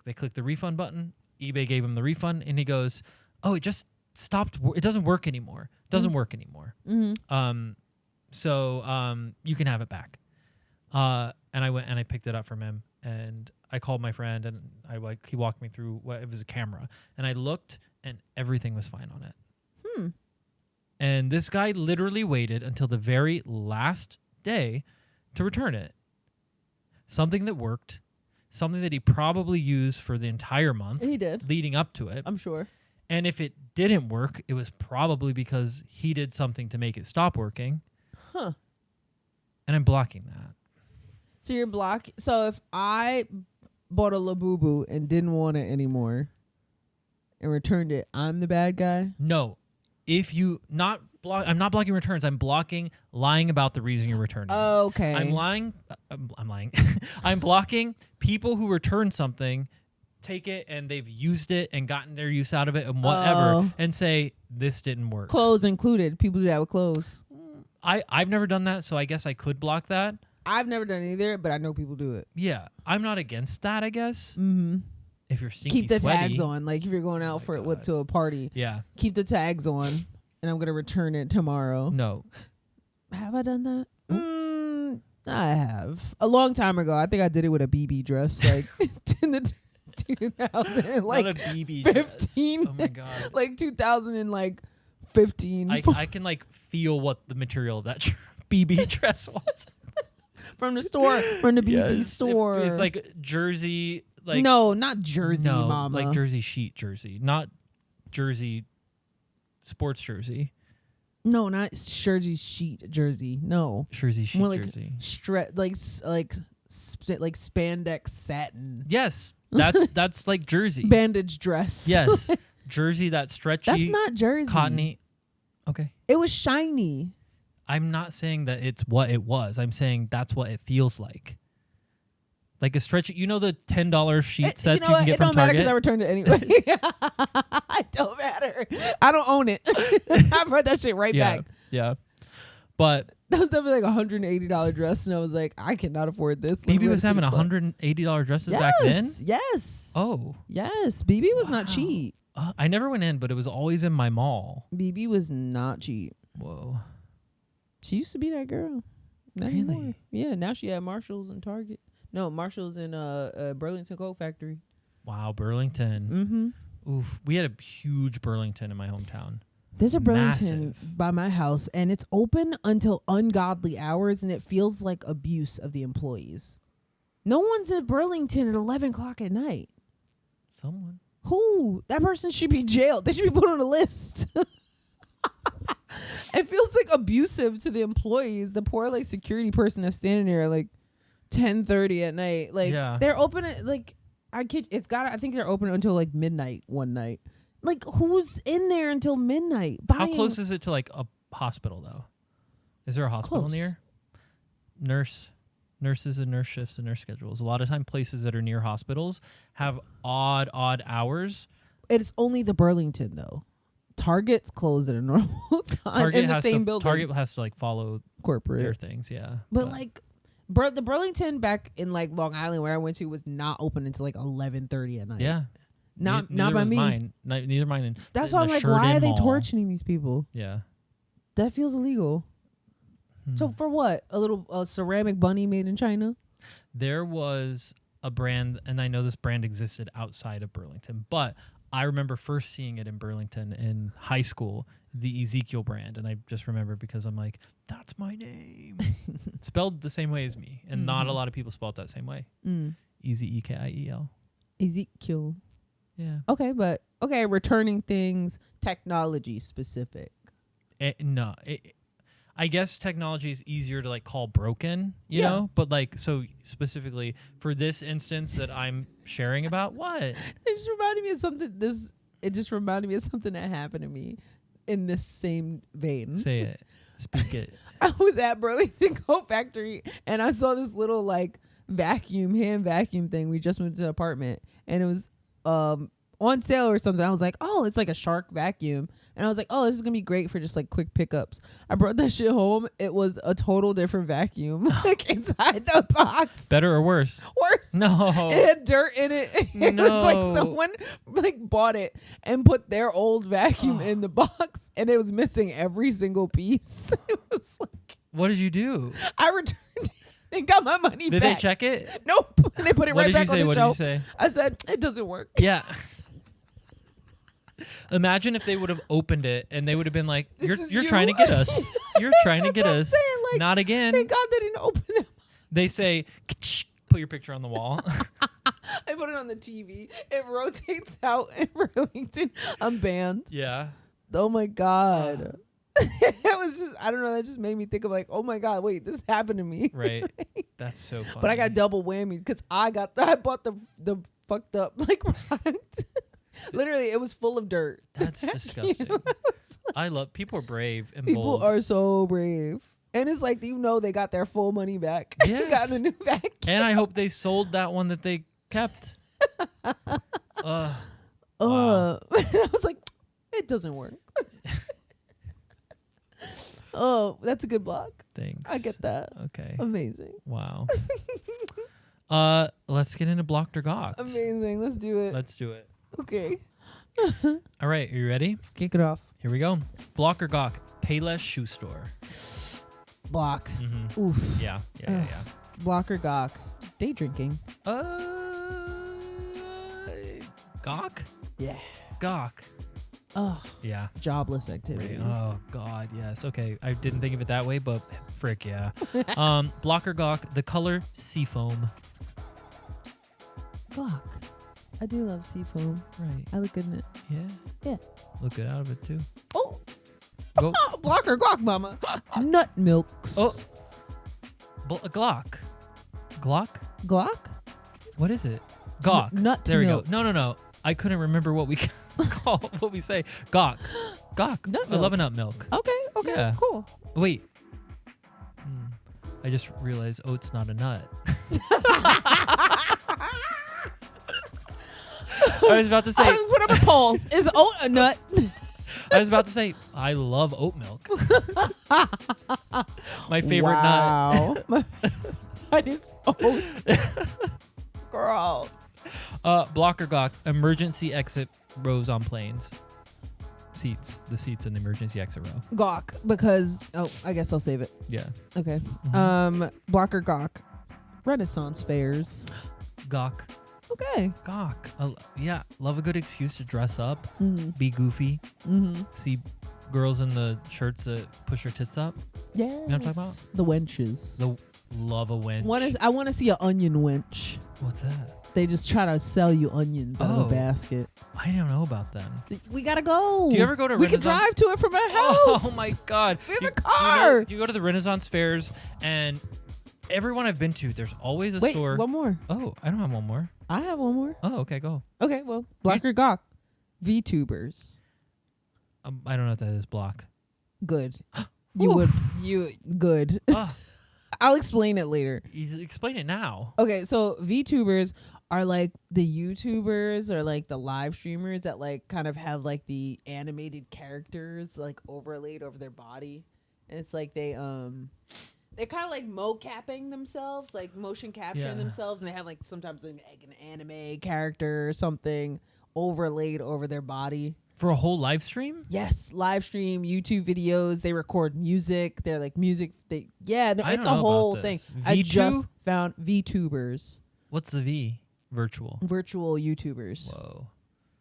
they clicked the refund button. eBay gave him the refund, and he goes, "Oh, it just stopped. It doesn't work anymore. It doesn't work anymore. Mm-hmm. So you can have it back." And I went and I picked it up from him, and I called my friend, and he walked me through what it was, a camera, and I looked, and everything was fine on it. And this guy literally waited until the very last day to return it. Something that worked, something that he probably used for the entire month. He did. Leading up to it. I'm sure. And if it didn't work, it was probably because he did something to make it stop working. Huh. And I'm blocking that. So you're So if I bought a Labubu and didn't want it anymore and returned it, I'm the bad guy? No. If you I'm not blocking returns. I'm blocking lying about the reason you're returning. Oh, okay. I'm lying. I'm blocking people who return something, take it, and they've used it and gotten their use out of it and whatever, and say this didn't work. Clothes included. People do that with clothes. I've never done that, so I guess I could block that. I've never done it either, but I know people do it. Yeah, I'm not against that, I guess. Mm-hmm. If you're stinky, keep the sweaty, tags on. Like if you're going out to a party. Yeah. Keep the tags on, and I'm gonna return it tomorrow. No. Have I done that? I have. A long time ago. I think I did it with a BB dress, like in the 2000, like not a BB 15. Dress. Oh my god. Like 2015. I can like feel what the material of that BB dress was. From the store, from the BB store. It's like jersey. Like, no, not jersey, mama. Like jersey sheet jersey, not jersey sports jersey. No, not jersey sheet jersey. No, Jersey sheet more like jersey. like spandex satin. Yes, that's like jersey. Bandage dress. Yes, jersey, that stretchy. That's not jersey. Cottony. Okay. It was shiny. I'm not saying that it's what it was. I'm saying that's what it feels like. Like a stretchy, the $10 sheet sets you can get from Target. It don't matter because I returned it anyway. It don't matter. I don't own it. I brought that shit right back. Yeah. But that was definitely like $180 dress, and I was like, I cannot afford this. BB was having $180 dresses back then? Yes. Oh. Yes. BB was not cheap. I never went in, but it was always in my mall. BB was not cheap. Whoa. She used to be that girl. Not really? anymore. Yeah, now she at Marshalls and Target. No, Marshalls in Burlington Coat Factory. Wow, Burlington. Mm-hmm. Oof. We had a huge Burlington in my hometown. There's a Burlington Massive. by my house, and it's open until ungodly hours, and it feels like abuse of the employees. No one's at Burlington at 11 o'clock at night. Someone. Who? That person should be jailed. They should be put on a list. It feels like abusive to the employees. The poor security person that's standing there 10:30 at night. They're open at I think they're open until midnight one night. Who's in there until midnight? How close is it to a hospital though? Is there a hospital near? Nurses and nurse shifts and nurse schedules. A lot of time places that are near hospitals have odd hours. It's only the Burlington though. Target's closed at a normal time in the same building. Target has to follow corporate their things, yeah. But the Burlington back in Long Island where I went to was not open until 11:30 at night. Yeah. Not neither by was me. Mine. Neither mine. That's why I'm why are they torturing these people? Yeah. That feels illegal. So for what? A little ceramic bunny made in China? There was a brand, and I know this brand existed outside of Burlington, but I remember first seeing it in Burlington in high school, the Ezekiel brand, and I just remember because I'm like, that's my name. Spelled the same way as me, and not a lot of people spell it that same way. Ezekiel. Ezekiel. Yeah. Okay, returning things, technology specific. I guess technology is easier to call broken, you know? But so specifically for this instance that I'm sharing about, what? It just reminded me of something that happened to me in this same vein. Say it. Speak it. I was at Burlington Coat Factory and I saw this little hand vacuum thing. We just moved to the apartment and it was on sale or something. I was like, oh, it's like a Shark vacuum. And I was like, oh, this is going to be great for just quick pickups. I brought that shit home. It was a total different vacuum inside the box. Better or worse? Worse. No. It had dirt in it. It was someone bought it and put their old vacuum in the box and it was missing every single piece. It was what did you do? I returned it and got my money back. Did they check it? Nope. They put it right back on the shelf. What did you say? I said, it doesn't work. Yeah. Imagine if they would have opened it and they would have been like, you're trying to get us. You're trying to get us. Not again. Thank God they didn't open it. They say, put your picture on the wall. I put it on the TV. It rotates out in Burlington. I'm banned. Yeah. Oh my God. It was just, I don't know. That just made me think of oh my God, wait, this happened to me. Right. That's so funny. But I got double whammy because I bought the fucked up product. Literally, it was full of dirt. That's disgusting. People are brave and people bold. People are so brave. And it's they got their full money back. Yes. Got a new vacuum. And I hope they sold that one that they kept. Wow. I was like, it doesn't work. Oh, that's a good block. Thanks. I get that. Okay. Amazing. Wow. Let's get into Blocked or Gawked. Amazing. Let's do it. Let's do it. Okay. All right. Are you ready? Kick it off. Here we go. Block or Gawk. Payless shoe store. Block. Mm-hmm. Oof. Yeah. Block or Gawk. Day drinking. Gawk? Yeah. Gawk. Oh. Yeah. Jobless activities. Right. Oh God, yes. Okay. I didn't think of it that way, but frick yeah. Block or Gawk. The color seafoam. Gawk. I do love seafoam. Right. I look good in it. Yeah. Yeah. Look good out of it too. Oh. Go. Blocker guac, mama. Nut milks. Oh. Glock. Glock? What is it? Gawk. Nut There we go. milks. No. I couldn't remember what we call what we say. Gawk. Nut I love a milks. nut milk. Okay, Yeah. cool. Wait. I just realized oat's not a nut. I was about to say. Put up a poll. Is oat a nut? I was about to say. I love oat milk. My favorite nut. Wow. That is oat. Girl. Blocker Gawk. Emergency exit rows on planes. Seats. The seats in the emergency exit row. Gawk, because I guess I'll save it. Yeah. Okay. Mhm. Blocker Gawk. Renaissance fairs. Gawk. Okay. Gawk. Yeah. Love a good excuse to dress up. Mm-hmm. Be goofy. Mm-hmm. See girls in the shirts that push their tits up. Yeah. You know what I'm talking about? The wenches. Love a wench. I want to see an onion wench. What's that? They just try to sell you onions out of Oh. a basket. I don't know about them. We gotta go. Do you ever go to We can Renaissance? drive to it from our house. Oh my God. We have You- a car. You go to the Renaissance fairs, and everyone I've been to, there's always a Wait, store. one more. Oh, I don't have one more. I have one more. Oh, okay, go. Okay, well, Blocker Gawk. VTubers. I don't know what that is. Block. Good. Good. Oh, I'll explain it later. you explain it now. Okay, so VTubers are like the YouTubers or like the live streamers that like kind of have like the animated characters like overlaid over their body. And it's like they're kind of like mocapping themselves, like motion capturing Yeah. themselves, and they have like sometimes like an anime character or something overlaid over their body. For a whole live stream? Yes, live stream, YouTube videos. They record music. They're like music. I It's don't a know whole about thing. this. I V2? just found VTubers, What's the V? Virtual. virtual YouTubers. Whoa.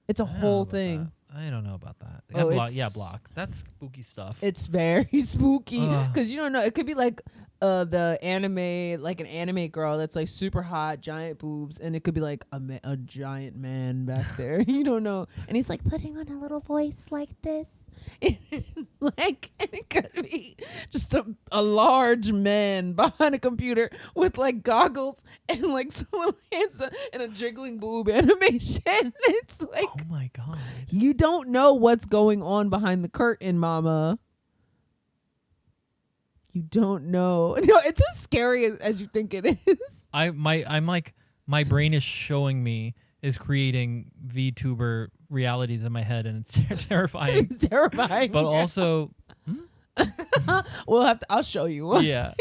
It's a I don't know whole about thing. that. I don't know about that. Oh, Block. it's- Yeah, block. That's spooky stuff. It's very spooky Ugh. because you don't know. It could be like the anime, like an anime girl that's like super hot, giant boobs, and it could be like a giant man back there. You don't know, and he's like putting on a little voice like this, like, and it could be just a large man behind a computer with like goggles and like some little hands and a jiggling boob animation. It's like Oh my God. you don't know what's going on behind the curtain, mama. You don't know. No, it's as scary as you think it is. I'm like, my brain is showing me is creating VTuber realities in my head, and it's terrifying. It's terrifying. But also, I'll show you. yeah.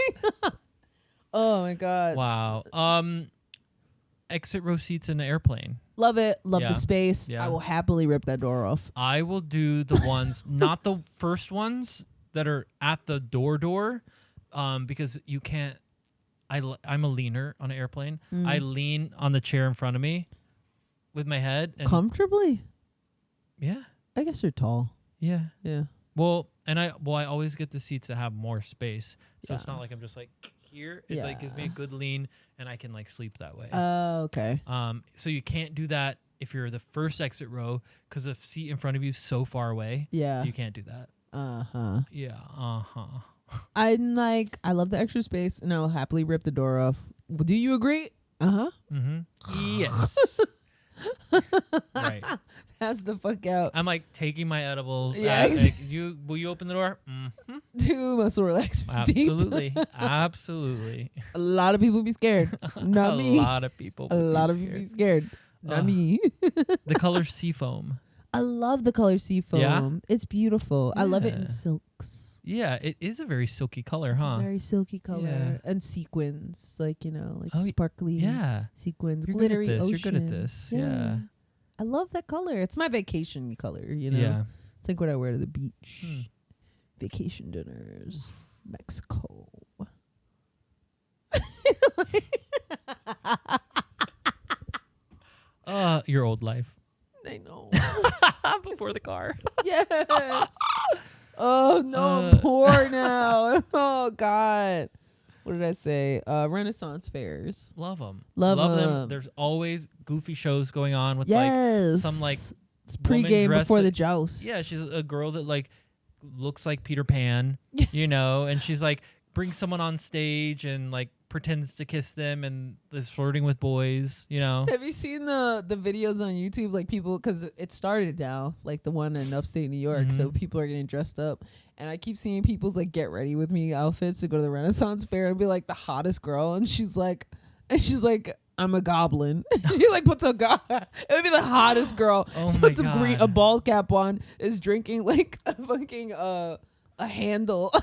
Oh my God. Wow. Exit row seats in the airplane. Love it. Love Yeah. the space. Yeah. I will happily rip that door off. I will do the ones, not the first ones that are at the door, because you can't. I'm a leaner on an airplane. I lean on the chair in front of me with my head. And Comfortably? yeah, I guess you're tall. yeah. Yeah. Well, I always get the seats that have more space, so it's Yeah. not like I'm just like here. It like gives me a Yeah. good lean, and I can like sleep that way. Okay. So you can't do that if you're the first exit row because the seat in front of you is so far away. Yeah. You can't do that. Yeah. I love the extra space, and I will happily rip the door off. Do you agree? Yes. Right. Pass the fuck out. I'm like taking my edible. Yeah, Like, will you open the door? Do muscle relaxers deep. Absolutely. Absolutely. A lot of people be scared. Not me. A lot of people. A would lot be of people scared. be scared. Not me. The color seafoam. I love the color seafoam. Yeah? It's beautiful. I love it in Yeah. silks. Yeah, it is a very silky color, It's huh? a very silky color. Yeah. And sequins, like, like Oh, sparkly Yeah. sequins. You're good at Glittery this. ocean. You're good at this. Yeah. I love that color. It's my vacation color, Yeah. It's like what I wear to the beach. Hmm. Vacation dinners. Mexico. Your old life. I know. Before the car. Yes. Oh no, I'm poor now. Oh God. What did I say? Renaissance fairs. Love them. Love them. 'em. There's always goofy shows going on with Yes. some, like, it's woman pregame dressed before in- the joust. yeah, she's a girl that like looks like Peter Pan, you know, and she's like brings someone on stage and like pretends to kiss them and is flirting with boys, you know. Have you seen the videos on YouTube, like people, because it started now, like the one in upstate New York, so people are getting dressed up, and I keep seeing people's like get ready with me outfits to go to the Renaissance Fair and be like the hottest girl, and she's like I'm a goblin. She like puts a it would be the hottest girl. Oh she my puts God. a ball cap on, is drinking like a fucking a handle,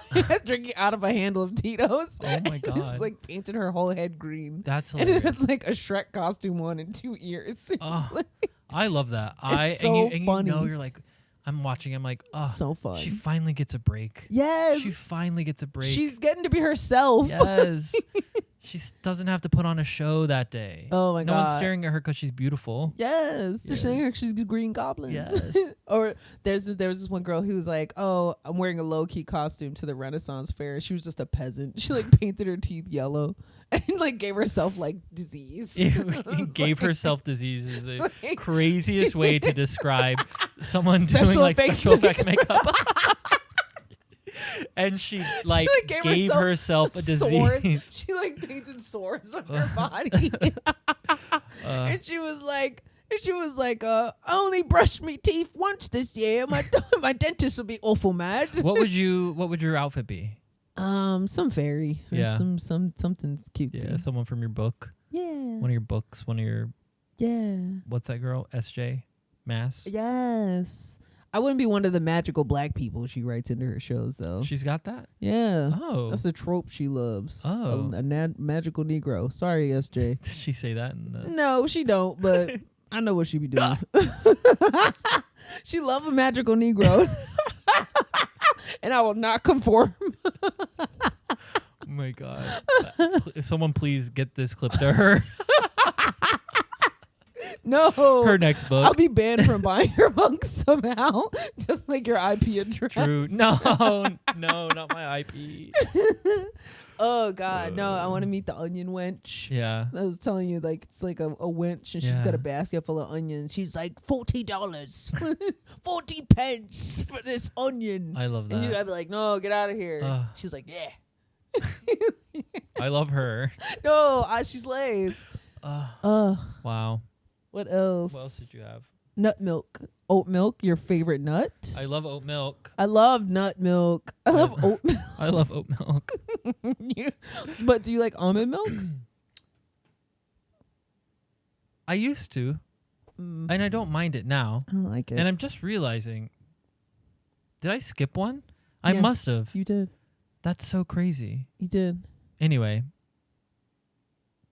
drinking out of a handle of Tito's. Oh my God. It's like painted her whole head green. That's And hilarious. it's like a Shrek costume on in 2 years. It's like, I love that. so and funny. you know, you're like, I'm watching. I'm like, oh, so fun. she finally gets a break. Yes. She finally gets a break. She's getting to be herself. Yes. She doesn't have to put on a show that day. Oh my no God. one's staring at her because she's beautiful. Yes. They're Yes. saying her she's the Green Goblin. Yes. Or there was this one girl who was like, oh, I'm wearing a low key costume to the Renaissance Fair. She was just a peasant. She like painted her teeth yellow and like gave herself like disease. Gave herself disease is the like- craziest way to describe someone doing Special like effects special effects makeup. And she like gave herself a sores. disease. She like painted sores on her body. And she was like, I only brushed my teeth once this year. My dentist will be awful mad. What would your outfit be? Some fairy. Or Yeah. something's cutesy. Yeah, someone from your book. Yeah. One of your books, one of your what's that girl? SJ Mass? Yes. I wouldn't be one of the magical black people she writes into her shows, though. She's got that? Yeah. Oh. That's a trope she loves. Oh. A magical Negro. Sorry, SJ. Did she say that in the No, she don't, but I know what she be doing. She love a magical Negro. And I will not conform. Oh my God. Someone please get this clip to her. No. Her next book. I'll be banned from buying her books somehow. Just like your IP address. True. No, not my IP. Oh God, no! I want to meet the onion wench. Yeah. I was telling you, like it's like a wench, and she's Yeah. got a basket full of onions. She's like $40, 40 pence for this onion. I love that. And I'd be like, no, get out of here. Ugh. She's like, yeah. I love her. No, she slays. Wow. What else? What else did you have? Nut milk, oat milk. Your favorite nut? I love oat milk. I love nut milk. I love oat milk. I love oat milk. But do you like almond milk? I used to, and I don't mind it now. I don't like it. And I'm just realizing, did I skip one? I Yes, must have. You did. That's so crazy. You did. Anyway,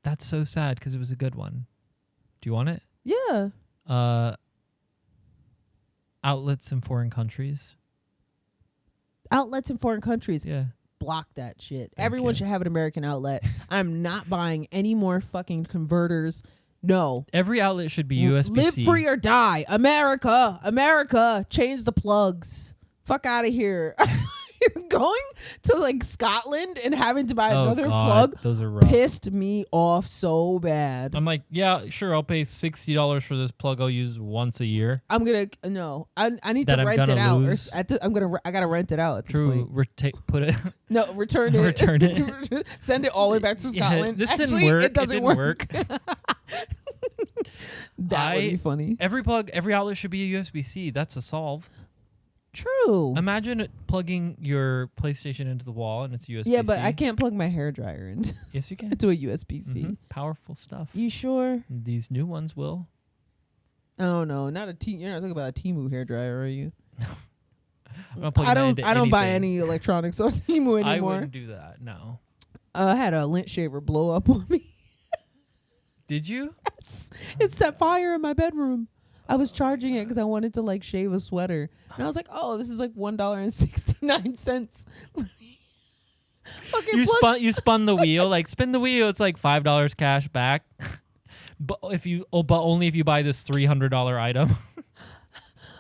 that's so sad because it was a good one. Do you want it? Yeah. Outlets in foreign countries. Outlets in foreign countries. Yeah. Block that shit. Thank Everyone you. should have an American outlet. I'm not buying any more fucking converters. No. Every outlet should be USB-C. Live free or die. America. America. Change the plugs. Fuck out of here. Going to like Scotland and having to buy another plug Those are rough. pissed me off so bad. I'm like, yeah, sure, I'll pay $60 for this plug I'll use once a year. I'm gonna no. I need That to I'm rent it gonna out. lose. I gotta rent it out at this True. point. Put it. No, return it. Return it. Send it all the way back to Yeah, Scotland. this Actually, didn't work. It doesn't work. That would be funny. Every outlet should be a USB-C. That's a solve. True. Imagine plugging your PlayStation into the wall and it's USB-C. Yeah, but I can't plug my hairdryer Yes, you can. into a USB-C. Mhm. Powerful stuff. You sure? These new ones will. Oh no, not a T. You're not talking about a Temu hairdryer, are you? I'm not plugging I that don't. into I don't buy anything. any electronics on Temu I anymore. wouldn't do that. No. I had a lint shaver blow up on me. Did you? It set fire in my bedroom. I was charging it because I wanted to like shave a sweater, and I was like, "Oh, this is like $1.69." Fucking You spun the wheel. Like spin the wheel. It's like $5 cash back. But only if you buy this $300 item.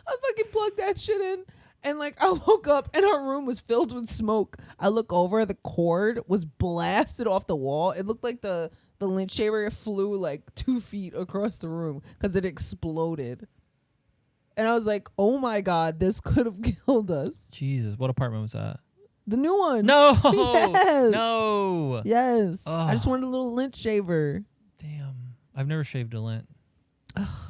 I fucking plugged that shit in, and like I woke up and our room was filled with smoke. I look over, the cord was blasted off the wall. It looked like the lint shaver flew like 2 feet across the room because it exploded. And I was like, oh my God, this could have killed us. Jesus, what apartment was that? The new one. No. Yes. No. Yes. Ugh. I just wanted a little lint shaver. Damn. I've never shaved a lint.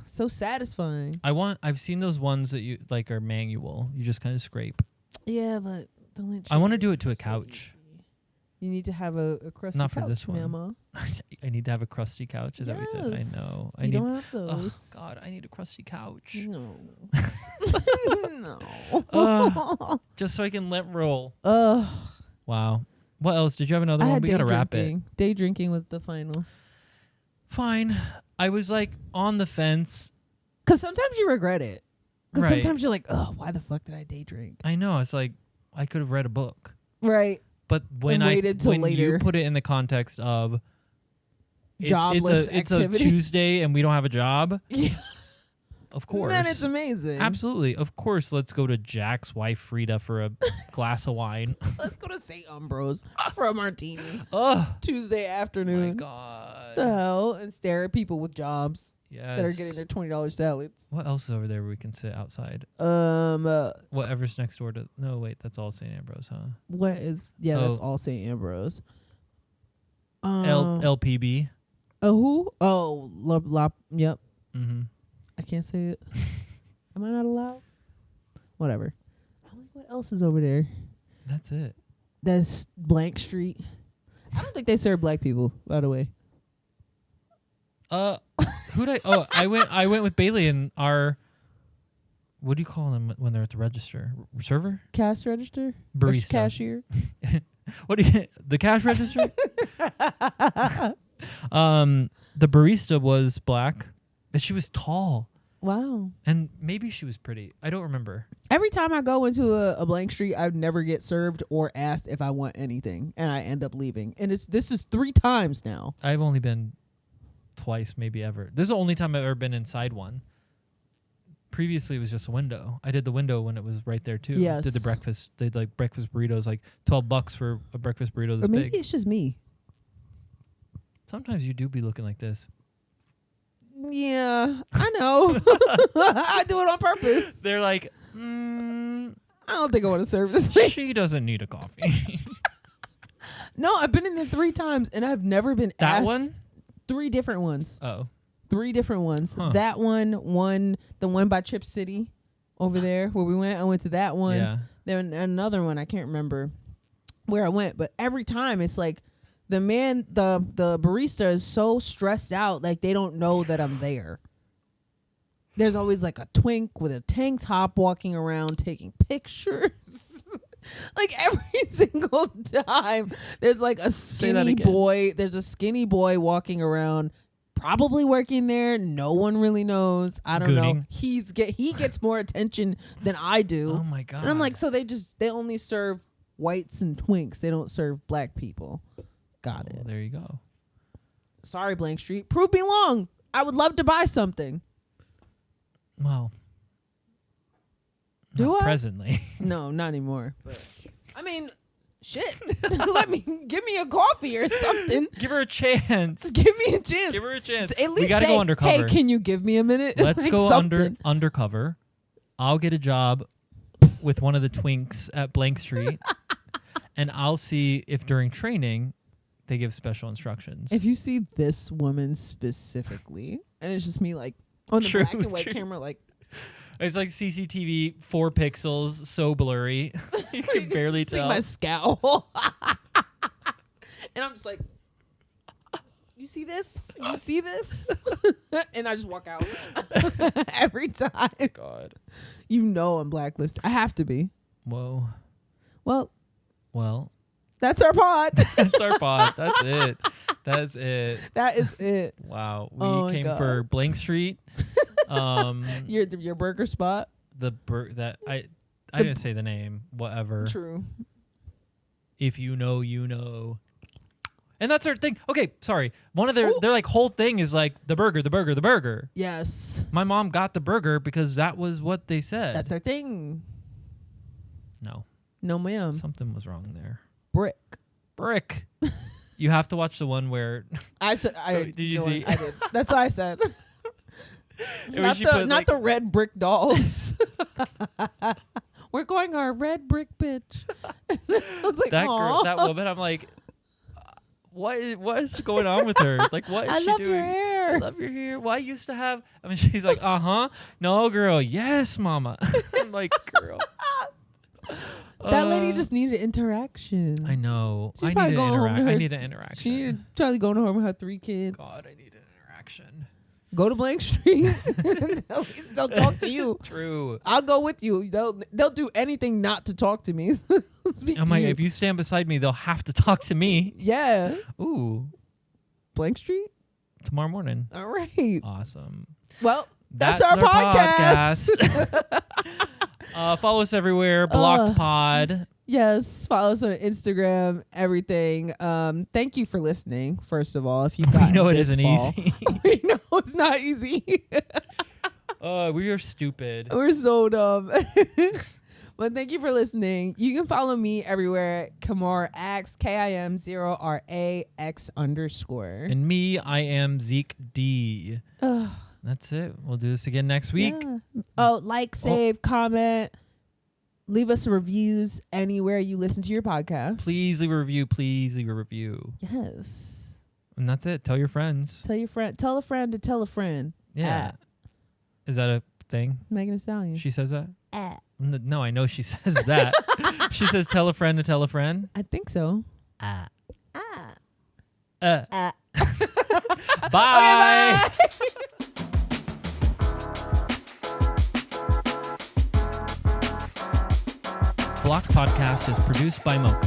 So satisfying. I've seen those ones that you like are manual. You just kind of scrape. Yeah, but the lint shaver. I want to do it to a so couch. easy. You need to have a crusty Not for couch, this one. Mama. I need to have a crusty couch. Is that what you Yes. said? I know. You don't have Oh those. God, I need a crusty couch. No. No. Just so I can lint roll. Ugh. Wow. What else? Did you have another I one? had We gotta wrap it. Day drinking was the final. Fine. I was like on the fence. Because sometimes you regret it. Because Right. sometimes you're like, oh, why the fuck did I day drink? I know. It's like I could have read a book. Right. But when waited till when you later. put it in the context of Jobless it's activity. a Tuesday and we don't have a job, Yeah. of course. Man, it's amazing. Absolutely. Of course, let's go to Jack's wife Frida for a glass of wine. Let's go to St. Ambrose for a martini. Oh Tuesday my afternoon. God. The hell? And stare at people with jobs Yes. that are getting their $20 salads. What else is over there where we can sit outside? Uh, Whatever's next door to... No, wait. That's all St. Ambrose, huh? what is... Yeah, that's Oh. all St. Ambrose. LPB. Who? Oh, yep. Mm-hmm. I can't say it. Am I not allowed? Whatever. I'm like, what else is over there? That's it. That's Blank Street. I don't think they serve black people, by the way. Who'd I... Oh, I went with Bailey and our... What do you call them when they're at the register? Server? Cash register? Barista. Cashier? What do you... The cash register? The barista was black, and she was tall, Wow. and maybe she was pretty. I don't remember. Every time I go into a Blank Street, I never get served or asked if I want anything, and I end up leaving. And this is 3 times now. I've only been twice, maybe ever. This is the only time I've ever been inside one. Previously, it was just a window. I did the window when it was right there too. Yes. Did the breakfast. Did like breakfast burritos, like $12 for a breakfast burrito this Or maybe big. it's just me. Sometimes you do be looking like this. Yeah, I know. I do it on purpose. They're like, I don't think I want to serve this thing. she doesn't need a coffee. No, I've been in there 3 times, and I've never been That asked. one? 3 different ones. Oh. 3 different ones. Huh. That one, the one by Chip City over there where we went. I went to that one. Yeah. Then another one, I can't remember where I went, but every time it's like the barista is so stressed out, like they don't know that I'm there. There's always like a twink with a tank top walking around taking pictures. Like every single time there's like a skinny boy. There's a skinny boy walking around, probably working there. No one really knows. I don't know. He gets more attention than I do. Oh my God. And I'm like, so they only serve whites and twinks. They don't serve black people. Got it. There you go. Sorry, Blank Street. Prove me wrong. I would love to buy something. Well, Do not I? presently. No, not anymore. But I mean, shit. Give me a coffee or something. Give her a chance. Give me a chance. Give her a chance. At least We gotta say, go undercover. Hey, can you give me a minute? Let's Like go something. undercover. I'll get a job with one of the twinks at Blank Street, and I'll see if during training they give special instructions. If you see this woman specifically, and it's just me like on the black and white camera, like it's like CCTV 4 pixels, so blurry you can barely see tell. my scowl, and I'm just like, you see this? You see this? And I just walk out every time. God. You know I'm blacklisted. I have to be. Whoa. Well, Well, that's our pod. that's our pod. That's it. That's it. That is it. Wow. We Oh my came God. for Blank Street. Your burger spot. I didn't say the name. Whatever. True. If you know, you know. And that's our thing. Okay, sorry. One of their like whole thing is like the burger. Yes. My mom got the burger because that was what they said. That's their thing. No. No, ma'am. Something was wrong there. Brick. You have to watch the one where I said. Did you see? I did. That's what I said. Not the red brick dolls. We're going our red brick bitch. I was like, that Aw. girl, that woman. I'm like, what is going on with her? Like, what is I she love doing? your hair. I love your hair. Why used to have? I mean, she's like, no, girl, yes, mama. I'm like, girl. That lady just needed interaction. I know. She's I probably need going home to her- I need an interaction. She needed probably going home with her 3 kids. God, I need an interaction. Go to Blank Street. They'll talk to you. True. I'll go with you. They'll do anything not to talk to me. Speak I'm to like, you. if you stand beside me, they'll have to talk to me. Yeah. Ooh. Blank Street? Tomorrow morning. All right. Awesome. Well, that's our podcast. Follow us everywhere. Blocked Pod. Yes, follow us on Instagram, everything. Thank you for listening, first of all. If you've got We know it isn't easy. We know it's not easy. We are stupid. We're so dumb. But thank you for listening. You can follow me everywhere. Kimara X, KIM0RAX_. And me, I am Zeke D. That's it. We'll do this again next week. Yeah. Oh, save, comment. Leave us reviews anywhere you listen to your podcast. Please leave a review. Yes. And that's it. Tell your friends. Tell your friend. Tell a friend to tell a friend. Yeah. Is that a thing? Megan Thee Stallion. She says that? No, I know she says that. She says tell a friend to tell a friend. I think so. Bye. Okay, bye. Blocked Podcast is produced by Mocha.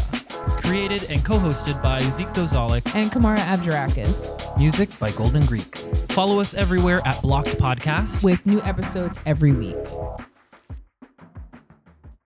Created and co-hosted by Zeke Dozalik And Kimara Abdurakis. Music by Golden Greek. Follow us everywhere at Blocked Podcast. With new episodes every week.